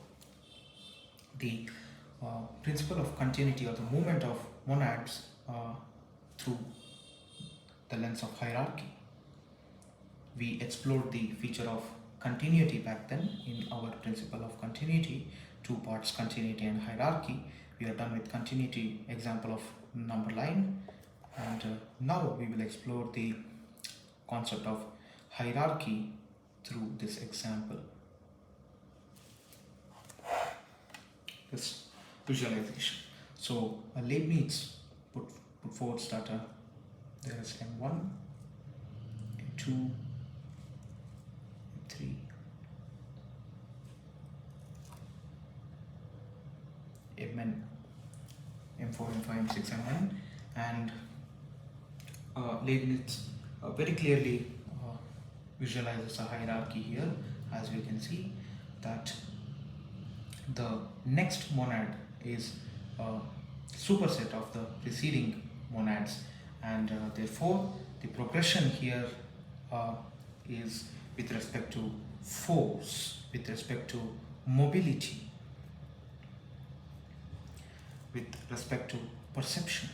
the principle of continuity or the movement of monads through the lens of hierarchy. We explored the feature of continuity back then in our principle of continuity, 2 parts, continuity and hierarchy. We are done with continuity, example of number line, and now we will explore the concept of hierarchy through this example, this visualization. So Leibniz put forth that there is m1, m2, m3, mn. M4, M5, M6, M9, and Leibnitz very clearly visualizes a hierarchy here, as we can see that the next monad is a superset of the preceding monads, and therefore the progression here is with respect to force, with respect to mobility, with respect to perception,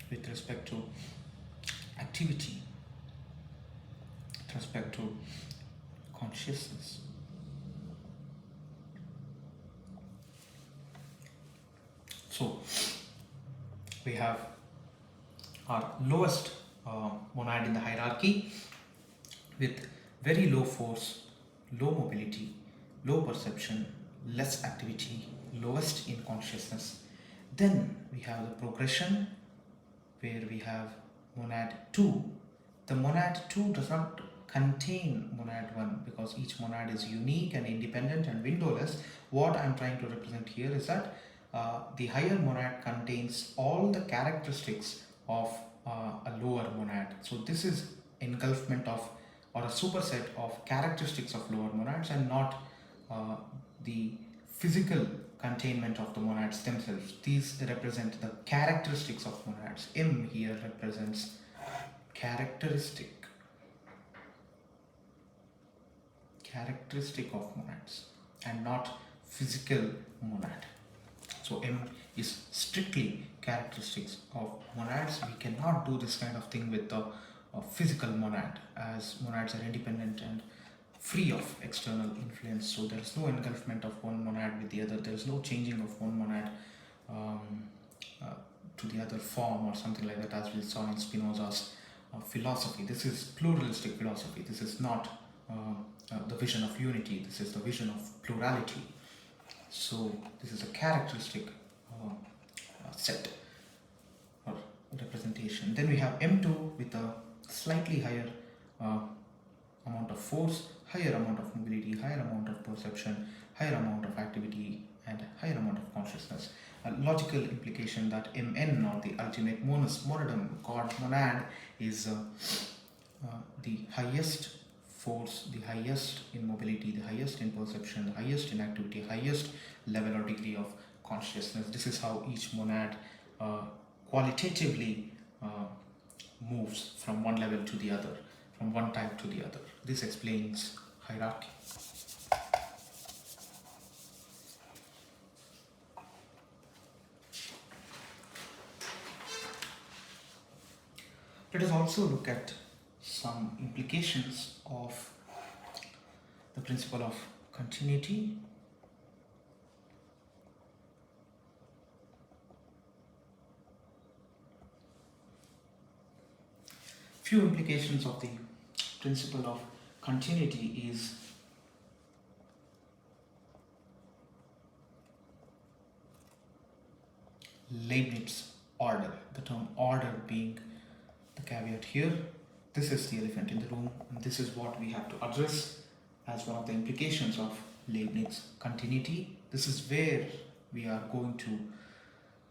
with respect to activity, with respect to consciousness. So we have our lowest monad in the hierarchy with very low force, low mobility, low perception, less activity, lowest in consciousness. Then we have the progression where we have monad 2. The monad 2 does not contain monad 1 because each monad is unique and independent and windowless. What I am trying to represent here is that the higher monad contains all the characteristics of a lower monad. So this is engulfment of or a superset of characteristics of lower monads and not the physical containment of the monads themselves. These represent the characteristics of monads. M here represents characteristic of monads and not physical monad. So M is strictly characteristics of monads. We cannot do this kind of thing with the physical monad, as monads are independent and free of external influence. So there is no engulfment of one monad with the other. There is no changing of one monad to the other form or something like that, as we saw in Spinoza's philosophy. This is pluralistic philosophy. This is not the vision of unity. This is the vision of plurality. So this is a characteristic set or representation. Then we have M2 with a slightly higher amount of force, higher amount of mobility, higher amount of perception, higher amount of activity, and higher amount of consciousness. A logical implication that Mn, or the ultimate monadom, God monad, is the highest force, the highest in mobility, the highest in perception, the highest in activity, highest level or degree of consciousness. This is how each monad qualitatively moves from one level to the other, from one type to the other. This explains hierarchy. Let us also look at some implications of the principle of continuity. Few implications of the principle of continuity is Leibniz order, the term order being the caveat here. This is the elephant in the room, and this is what we have to address as one of the implications of Leibniz continuity. This is where we are going to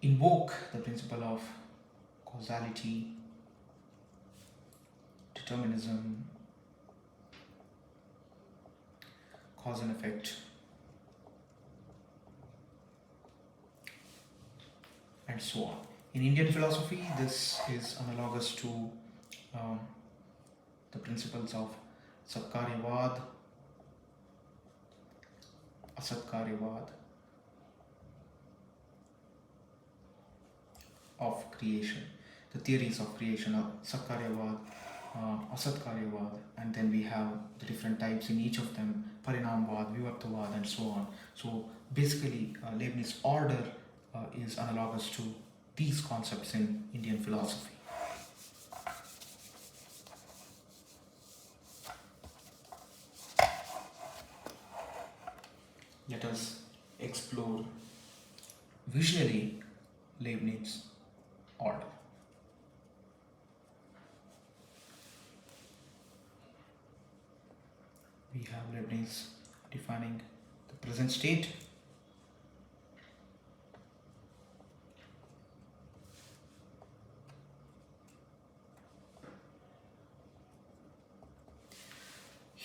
invoke the principle of causality, determinism, cause and effect, and so on. In Indian philosophy, this is analogous to the principles of Satkaryavad, Asatkaryavad, of creation, the theories of creation of Satkaryavad, Asatkaryavad, and then we have the different types in each of them, Parinamvad, Vivartavad, and so on. So basically, Leibniz order is analogous to these concepts in Indian philosophy. Let us explore visually Leibniz order. We have Leibniz defining the present state,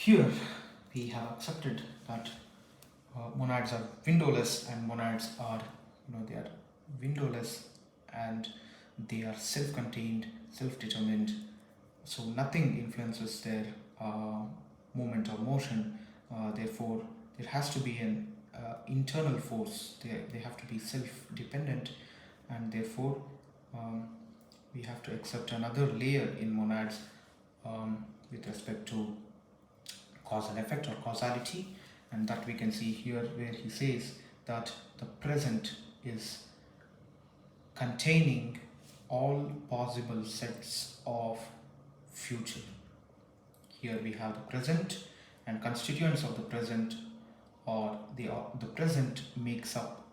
Here we have accepted that monads are windowless, and monads are, they are windowless and they are self-contained, self-determined. So nothing influences their movement or motion. Therefore, there has to be an internal force. They have to be self-dependent, and therefore we have to accept another layer in monads with respect to causal effect or causality, and that we can see here where he says that the present is containing all possible sets of future. Here we have the present and constituents of the present, or the present makes up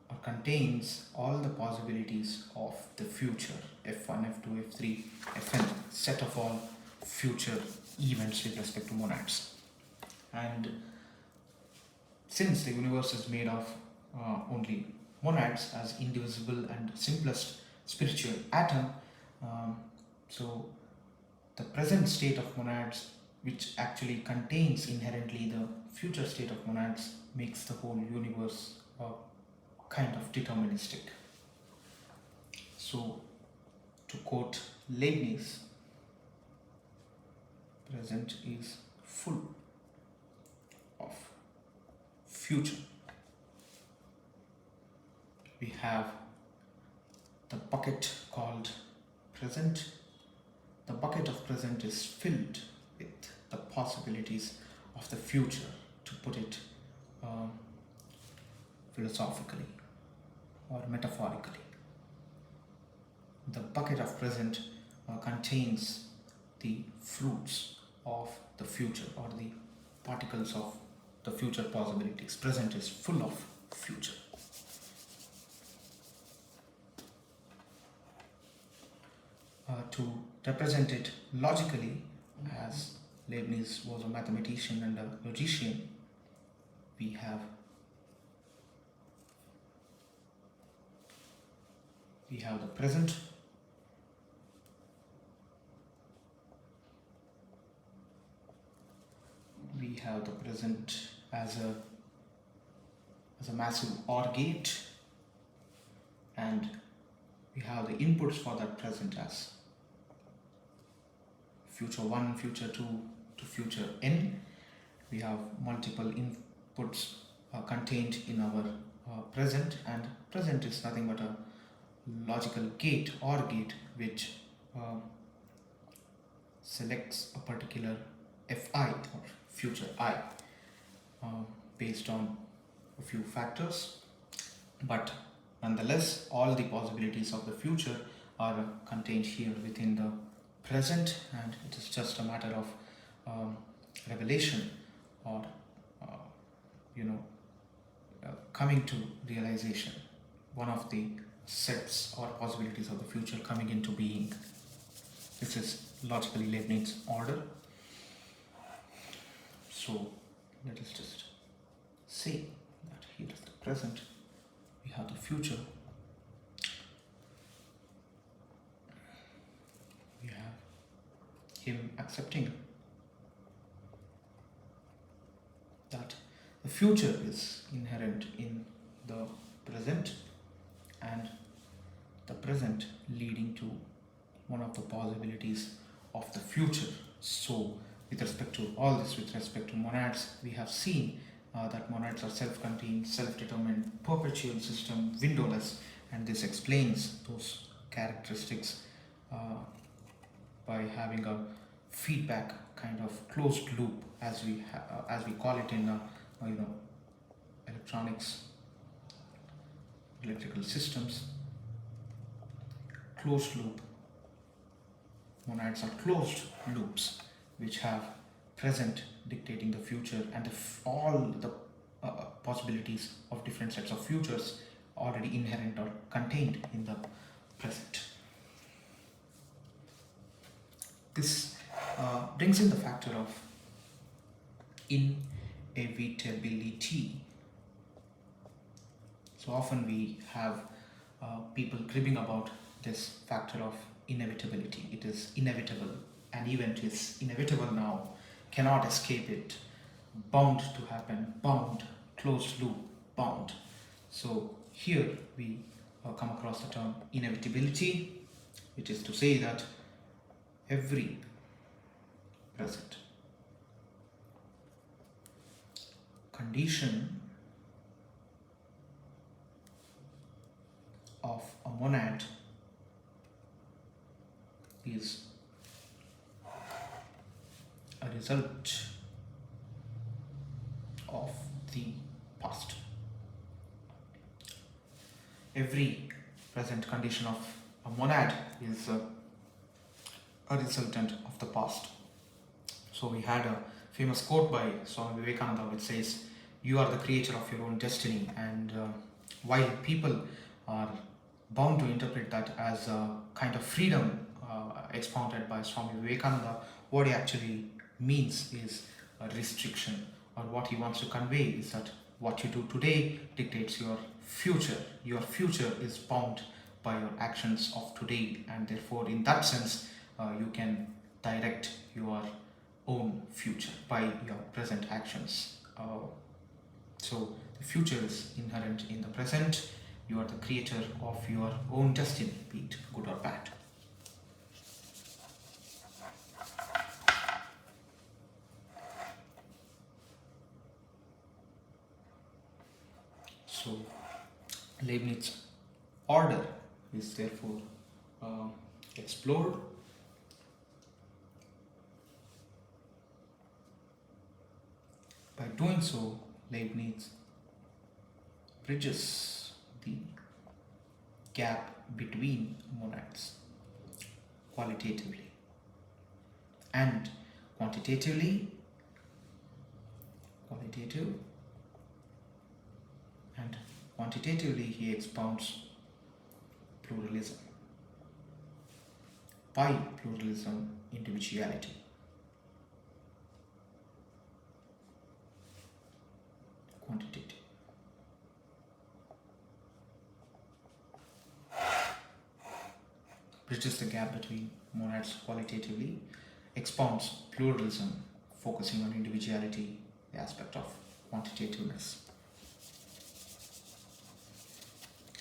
or contains all the possibilities of the future, f1, f2, f3, fn, set of all future events with respect to monads. And since the universe is made of only monads as indivisible and simplest spiritual atom, so the present state of monads, which actually contains inherently the future state of monads, makes the whole universe kind of deterministic. So, to quote Leibnitz, present is full of future. We have the bucket called present. The bucket of present is filled with the possibilities of the future, to put it philosophically or metaphorically. The bucket of present contains the fruits of the future, or the particles of the future possibilities. Present is full of future. To represent it logically, as Leibniz was a mathematician and a logician, we have the present, we have the present as a massive OR gate, and we have the inputs for that present as future 1, future 2 to future n. We have multiple inputs contained in our present, and present is nothing but a logical gate, OR gate, which selects a particular fi or future I based on a few factors, but nonetheless all the possibilities of the future are contained here within the present, and it is just a matter of revelation, or coming to realization, one of the sets or possibilities of the future coming into being. This is logically Leibniz order. So let us just say that here is the present, we have the future, we have him accepting that the future is inherent in the present, and the present leading to one of the possibilities of the future. So with respect to all this, with respect to monads, we have seen that monads are self-contained, self-determined, perpetual system, windowless, and this explains those characteristics by having a feedback kind of closed loop, as we call it in electronics, electrical systems. Closed loop monads are closed loops which have present dictating the future, and all the possibilities of different sets of futures already inherent or contained in the present. This brings in the factor of inevitability. So often we have people cribbing about this factor of inevitability. It is inevitable. An event is inevitable now. cannot escape it, bound to happen, bound, closed loop, bound. So here we come across the term inevitability, which is to say that every present condition of a monad is a result of the past. Every present condition of a monad is a resultant of the past. So we had a famous quote by Swami Vivekananda which says, "You are the creator of your own destiny." And while people are bound to interpret that as a kind of freedom expounded by Swami Vivekananda, what he actually means is a restriction, or what he wants to convey is that what you do today dictates your future. Your future is bound by your actions of today, and therefore in that sense you can direct your own future by your present actions. So the future is inherent in the present. You are the creator of your own destiny, be it good or bad. So Leibnitz order is therefore explored. By doing so, Leibniz bridges the gap between monads qualitatively and quantitatively, qualitative and quantitatively he expounds pluralism. By pluralism, individuality. Quantitative. Bridges the gap between monads qualitatively, expounds pluralism, focusing on individuality, the aspect of quantitativeness.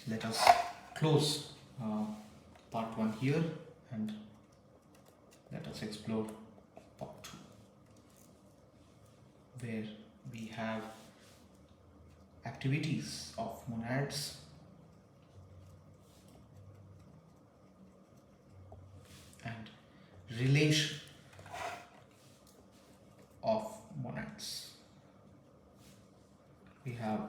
Let us close part 1 here and let us explore part 2, where we have activities of monads and relation of monads. We have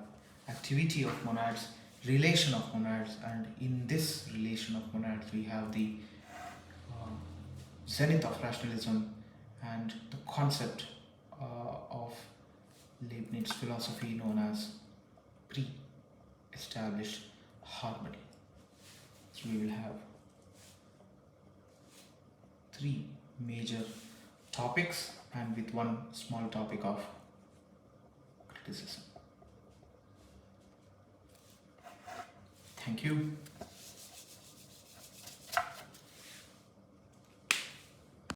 activity of monads, relation of monads, and in this relation of monads we have the zenith of rationalism and the concept of Leibniz philosophy known as pre-established harmony. So we will have 3 major topics and with one small topic of criticism. Thank you.